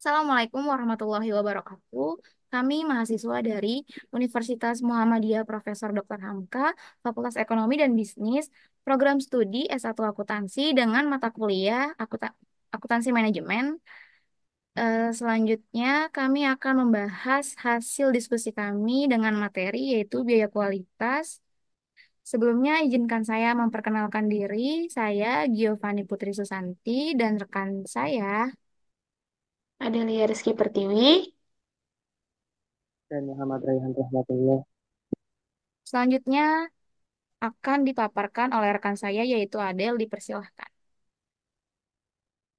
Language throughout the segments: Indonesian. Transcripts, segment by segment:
Assalamualaikum warahmatullahi wabarakatuh. Kami mahasiswa dari Universitas Muhammadiyah Profesor Dr. Hamka, Fakultas Ekonomi dan Bisnis, program studi S1 Akuntansi dengan mata kuliah Akuntansi Manajemen. Selanjutnya, kami akan membahas hasil diskusi kami dengan materi yaitu biaya kualitas. Sebelumnya, izinkan saya memperkenalkan diri. Saya Giovanni Putri Susanti dan rekan saya. Adelia Rizky Pertiwi. Dan Muhammad Raihan Rahmatullah. Selanjutnya, akan dipaparkan oleh rekan saya yaitu Adel. Dipersilahkan.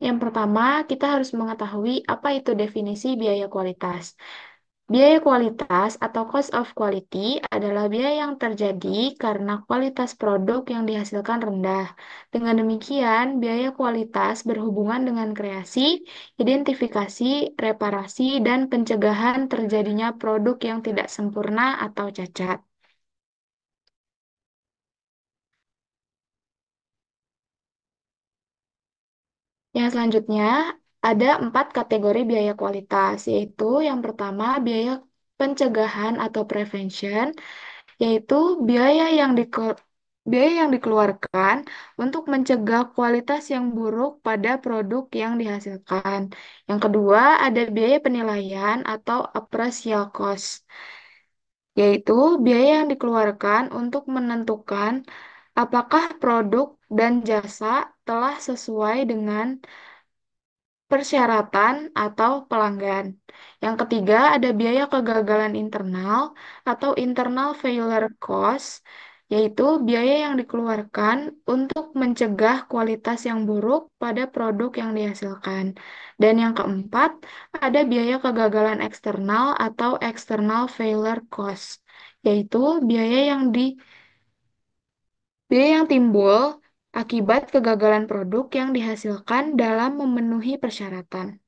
Yang pertama, kita harus mengetahui apa itu definisi biaya kualitas. Biaya kualitas atau cost of quality adalah biaya yang terjadi karena kualitas produk yang dihasilkan rendah. Dengan demikian, biaya kualitas berhubungan dengan kreasi, identifikasi, reparasi, dan pencegahan terjadinya produk yang tidak sempurna atau cacat. Yang selanjutnya, ada 4 kategori biaya kualitas, yaitu yang pertama biaya pencegahan atau prevention, yaitu biaya yang dikeluarkan untuk mencegah kualitas yang buruk pada produk yang dihasilkan. Yang kedua, ada biaya penilaian atau appraisal cost, yaitu biaya yang dikeluarkan untuk menentukan apakah produk dan jasa telah sesuai dengan persyaratan atau pelanggan. Yang ketiga, ada biaya kegagalan internal atau internal failure cost, yaitu biaya yang dikeluarkan untuk mencegah kualitas yang buruk pada produk yang dihasilkan. Dan yang keempat, ada biaya kegagalan eksternal atau external failure cost, yaitu biaya yang timbul akibat kegagalan produk yang dihasilkan dalam memenuhi persyaratan.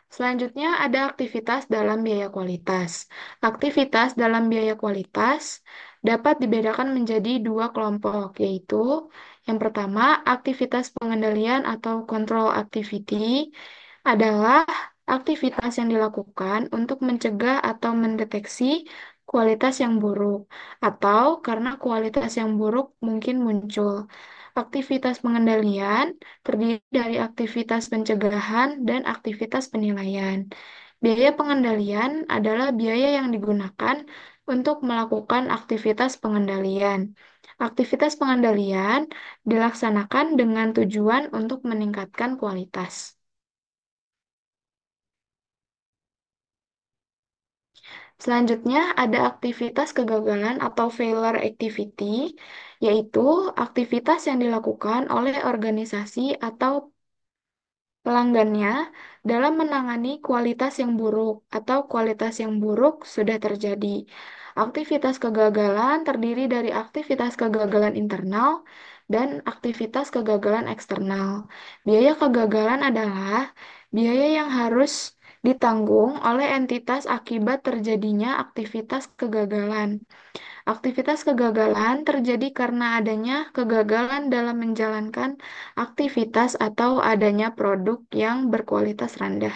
Selanjutnya ada aktivitas dalam biaya kualitas. Aktivitas dalam biaya kualitas dapat dibedakan menjadi dua kelompok, yaitu yang pertama, aktivitas pengendalian atau control activity adalah aktivitas yang dilakukan untuk mencegah atau mendeteksi kualitas yang buruk, atau karena kualitas yang buruk mungkin muncul. Aktivitas pengendalian terdiri dari aktivitas pencegahan dan aktivitas penilaian. Biaya pengendalian adalah biaya yang digunakan untuk melakukan aktivitas pengendalian. Aktivitas pengendalian dilaksanakan dengan tujuan untuk meningkatkan kualitas. Selanjutnya ada aktivitas kegagalan atau failure activity, yaitu aktivitas yang dilakukan oleh organisasi atau pelanggannya dalam menangani kualitas yang buruk atau kualitas yang buruk sudah terjadi. Aktivitas kegagalan terdiri dari aktivitas kegagalan internal dan aktivitas kegagalan eksternal. Biaya kegagalan adalah biaya yang harus ditanggung oleh entitas akibat terjadinya aktivitas kegagalan. Aktivitas kegagalan terjadi karena adanya kegagalan dalam menjalankan aktivitas atau adanya produk yang berkualitas rendah.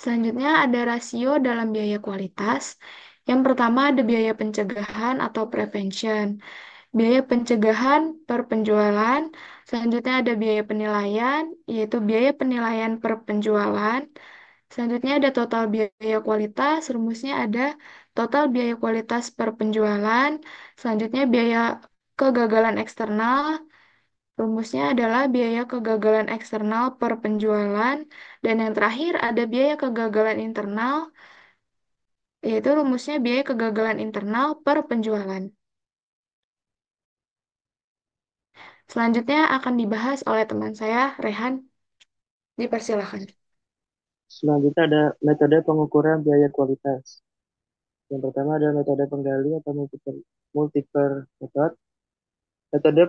Selanjutnya ada rasio dalam biaya kualitas. Yang pertama ada biaya pencegahan atau prevention. Biaya pencegahan per penjualan. Selanjutnya ada biaya penilaian, yaitu biaya penilaian per penjualan. Selanjutnya ada total biaya kualitas, rumusnya ada total biaya kualitas per penjualan. Selanjutnya biaya kegagalan eksternal, rumusnya adalah biaya kegagalan eksternal per penjualan. Dan yang terakhir ada biaya kegagalan internal, yaitu rumusnya biaya kegagalan internal per penjualan. Selanjutnya akan dibahas oleh teman saya, Rehan. Dipersilahkan. Selanjutnya ada metode pengukuran biaya kualitas. Yang pertama ada metode penggali atau multiple method. Metode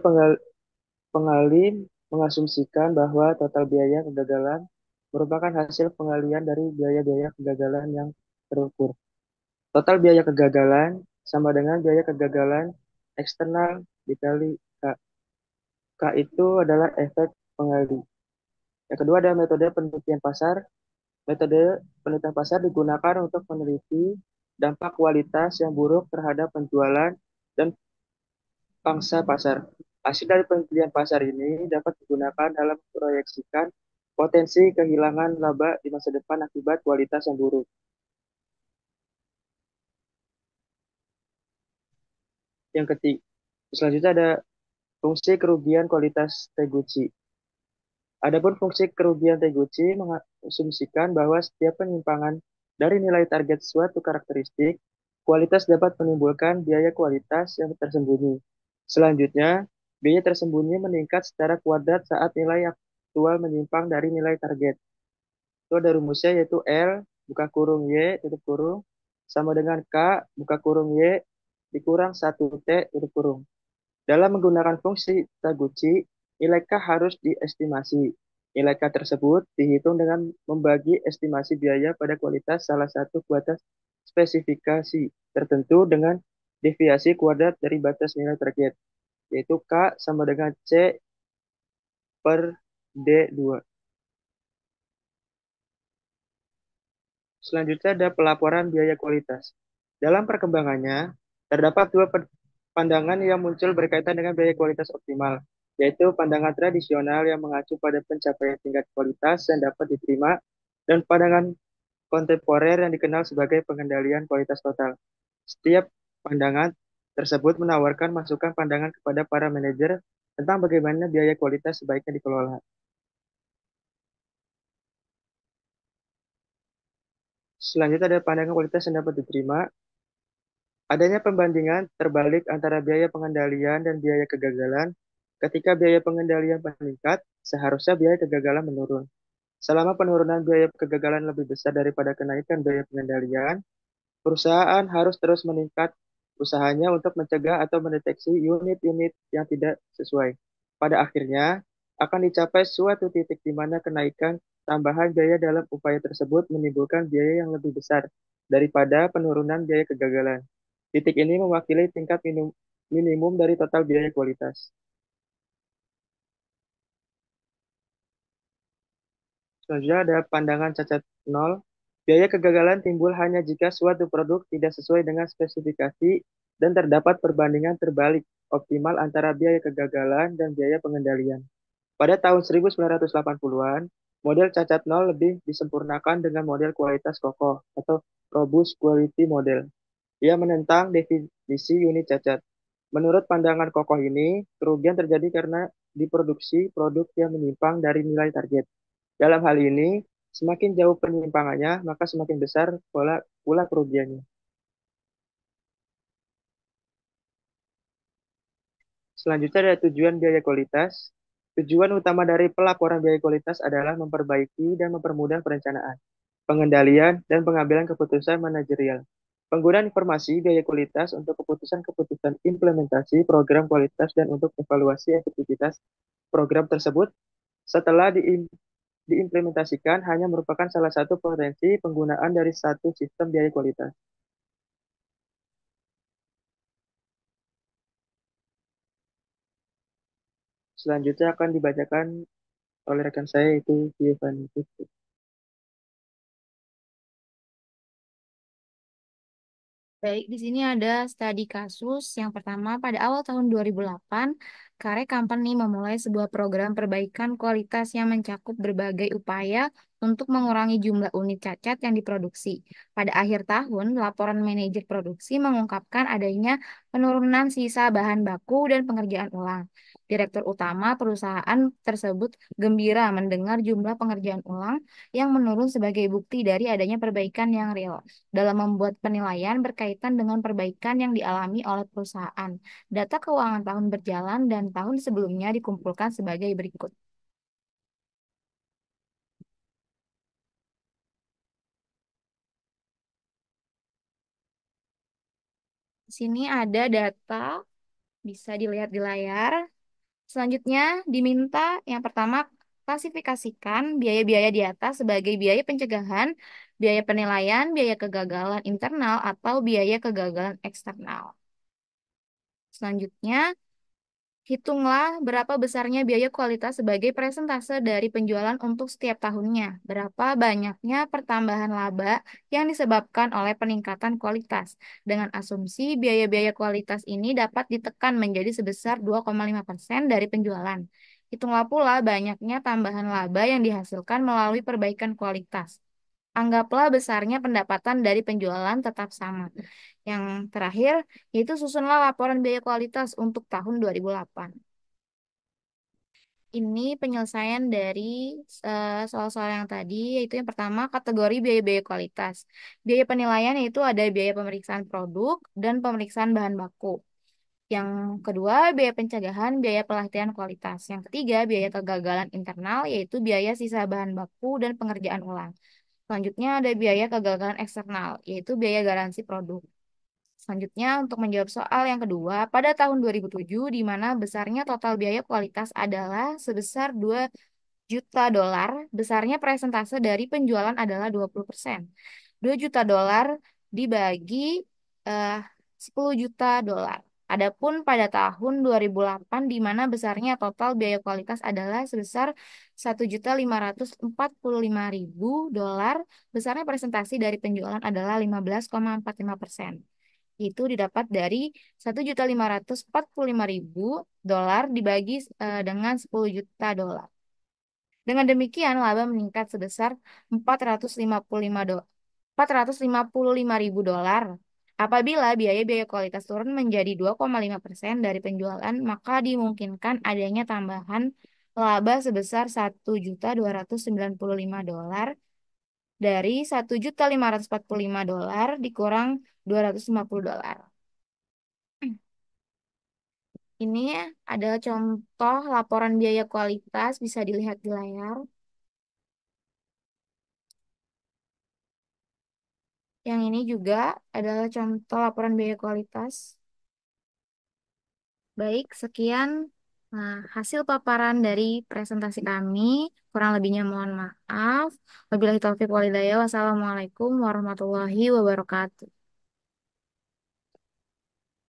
penggali mengasumsikan bahwa total biaya kegagalan merupakan hasil pengalian dari biaya-biaya kegagalan yang terukur. Total biaya kegagalan sama dengan biaya kegagalan eksternal dikali K. K itu adalah efek pengali. Yang kedua ada metode penelitian pasar. Metode penelitian pasar digunakan untuk meneliti dampak kualitas yang buruk terhadap penjualan dan pangsa pasar. Hasil dari penelitian pasar ini dapat digunakan dalam memproyeksikan potensi kehilangan laba di masa depan akibat kualitas yang buruk. Yang ketiga, selanjutnya ada fungsi kerugian kualitas Teguchi. Adapun fungsi kerugian Teguchi mengasumsikan bahwa setiap penyimpangan dari nilai target suatu karakteristik, kualitas dapat menimbulkan biaya kualitas yang tersembunyi. Selanjutnya, biaya tersembunyi meningkat secara kuadrat saat nilai aktual menyimpang dari nilai target. Itu ada rumusnya yaitu L buka kurung Y tutup kurung sama dengan K buka kurung Y dikurang 1T tutup kurung. Dalam menggunakan fungsi Taguchi, nilai K harus diestimasi. Nilai K tersebut dihitung dengan membagi estimasi biaya pada kualitas salah satu kualitas spesifikasi tertentu dengan deviasi kuadrat dari batas nilai target, yaitu K sama dengan C per D2. Selanjutnya ada pelaporan biaya kualitas. Dalam perkembangannya, terdapat dua pandangan yang muncul berkaitan dengan biaya kualitas optimal, yaitu pandangan tradisional yang mengacu pada pencapaian tingkat kualitas yang dapat diterima, dan pandangan kontemporer yang dikenal sebagai pengendalian kualitas total. Setiap pandangan tersebut menawarkan masukan pandangan kepada para manajer tentang bagaimana biaya kualitas sebaiknya dikelola. Selanjutnya ada pandangan kualitas yang dapat diterima. Adanya pembandingan terbalik antara biaya pengendalian dan biaya kegagalan. Ketika biaya pengendalian meningkat, seharusnya biaya kegagalan menurun. Selama penurunan biaya kegagalan lebih besar daripada kenaikan biaya pengendalian, perusahaan harus terus meningkat usahanya untuk mencegah atau mendeteksi unit-unit yang tidak sesuai. Pada akhirnya, akan dicapai suatu titik di mana kenaikan tambahan biaya dalam upaya tersebut menimbulkan biaya yang lebih besar daripada penurunan biaya kegagalan. Titik ini mewakili tingkat minimum dari total biaya kualitas. Selanjutnya ada pandangan cacat nol. Biaya kegagalan timbul hanya jika suatu produk tidak sesuai dengan spesifikasi dan terdapat perbandingan terbalik optimal antara biaya kegagalan dan biaya pengendalian. Pada tahun 1980-an, model cacat nol lebih disempurnakan dengan model kualitas kokoh atau robust quality model. Ia menentang definisi unit cacat. Menurut pandangan kokoh ini, kerugian terjadi karena diproduksi produk yang menyimpang dari nilai target. Dalam hal ini, semakin jauh penyimpangannya, maka semakin besar pula kerugiannya. Selanjutnya ada tujuan biaya kualitas. Tujuan utama dari pelaporan biaya kualitas adalah memperbaiki dan mempermudah perencanaan, pengendalian, dan pengambilan keputusan manajerial. Penggunaan informasi biaya kualitas untuk keputusan-keputusan implementasi program kualitas dan untuk evaluasi efektivitas program tersebut setelah diimplementasikan hanya merupakan salah satu potensi penggunaan dari satu sistem biaya kualitas. Selanjutnya akan dibacakan oleh rekan saya yaitu Giovanni. Baik, di sini ada studi kasus. Yang pertama, pada awal tahun 2008, Kare Company memulai sebuah program perbaikan kualitas yang mencakup berbagai upaya untuk mengurangi jumlah unit cacat yang diproduksi. Pada akhir tahun, laporan manajer produksi mengungkapkan adanya penurunan sisa bahan baku dan pengerjaan ulang. Direktur utama perusahaan tersebut gembira mendengar jumlah pengerjaan ulang yang menurun sebagai bukti dari adanya perbaikan yang real dalam membuat penilaian berkaitan dengan perbaikan yang dialami oleh perusahaan. Data keuangan tahun berjalan dan tahun sebelumnya dikumpulkan sebagai berikut. Di sini ada data, bisa dilihat di layar. Selanjutnya diminta yang pertama klasifikasikan biaya-biaya di atas sebagai biaya pencegahan, biaya penilaian, biaya kegagalan internal, atau biaya kegagalan eksternal. Selanjutnya Hitunglah berapa besarnya biaya kualitas sebagai presentase dari penjualan untuk setiap tahunnya. Berapa banyaknya pertambahan laba yang disebabkan oleh peningkatan kualitas. Dengan asumsi biaya-biaya kualitas ini dapat ditekan menjadi sebesar 2,5% dari penjualan. Hitunglah pula banyaknya tambahan laba yang dihasilkan melalui perbaikan kualitas. Anggaplah besarnya pendapatan dari penjualan tetap sama. Yang terakhir, yaitu susunlah laporan biaya kualitas untuk tahun 2008. Ini penyelesaian dari soal-soal yang tadi, yaitu yang pertama kategori biaya-biaya kualitas. Biaya penilaian yaitu ada biaya pemeriksaan produk dan pemeriksaan bahan baku. Yang kedua, biaya pencegahan, biaya pelatihan kualitas. Yang ketiga, biaya kegagalan internal, yaitu biaya sisa bahan baku dan pengerjaan ulang. Selanjutnya ada biaya kegagalan eksternal, yaitu biaya garansi produk. Selanjutnya, untuk menjawab soal yang kedua, pada tahun 2007, di mana besarnya total biaya kualitas adalah sebesar 2 juta dolar, besarnya presentase dari penjualan adalah 20%. 2 juta dolar dibagi eh, 10 juta dolar. Adapun pada tahun 2008, di mana besarnya total biaya kualitas adalah sebesar 1.545.000 dolar, besarnya presentasi dari penjualan adalah 15,45%. Itu didapat dari 1.545.000 dolar dibagi dengan 10 juta dolar. Dengan demikian, laba meningkat sebesar 455 ribu dolar. Apabila biaya-biaya kualitas turun menjadi 2,5% dari penjualan, maka dimungkinkan adanya tambahan laba sebesar 1.295 dolar dari 1.545 dolar dikurang 250 dolar. Ini adalah contoh laporan biaya kualitas, bisa dilihat di layar. Yang ini juga adalah contoh laporan biaya kualitas. Baik, sekian hasil paparan dari presentasi kami. Kurang lebihnya mohon maaf. Wabillahi taufiq walhidayah. Wassalamualaikum warahmatullahi wabarakatuh.